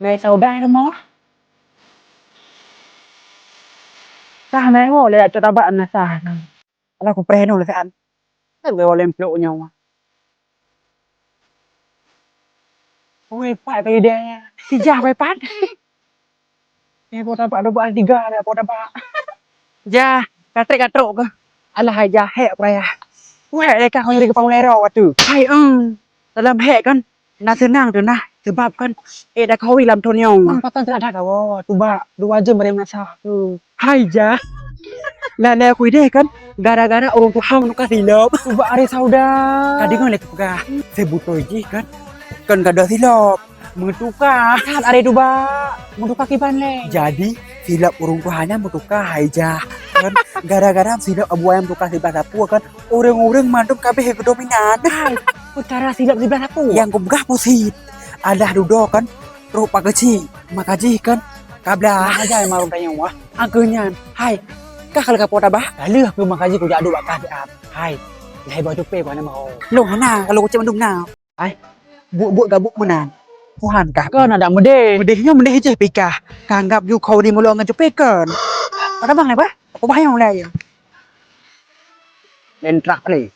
Ngày sau đây nó mó. Sa này ngồi lại cho tao bạn là sa. Là cũng pre nó là ăn. Thế rồi lên lộ nhau. Ôi phải về đây. Thì ra phải phát. Nghe cô ta bạn nó bạn tiga ada cô ta bạn. Ja, katre ke. Alah aja hek praya. Hek deka kau nyari kepala lero tu. Hai dalam hek kan. Nah senang tu nah. Sebab kan dah kau hilam tu nyong. Patan tidak ada kau. Tu ba 2 jam mereka masak tu. Hai ja. Lah aku ide kan gara-gara orang tu hang nu kasih lop. Tu ba ari sauda. Tadi kau lek ka. Sebuto ji kan. Kan kada silap. Mengetukar. Kan ari tu ba. Mengetukar kiban le. Jadi silap urung tuhannya mengetukar haja. Kan gara-gara silap abu ayam tukar sebelah dapur kan orang-orang mandum kabeh yang dominan. Perkara silap sebelah dapur. Yang gubgah posit. Alah dudo kan rupa kecil makaji kan kablah aja marum tanya wah angkanya hai kah kalau kapota bah lalu aku makaji ku jadu bakah di ap hai lai baju pe mana mau lu hana kalau ku cuma dum na ai buat gabuk menan Tuhan kah kan ada medehnya medeh je pikah kanggap yu kau di mulo ngan cepe kan pada bang apa bayang lai lên trạc đi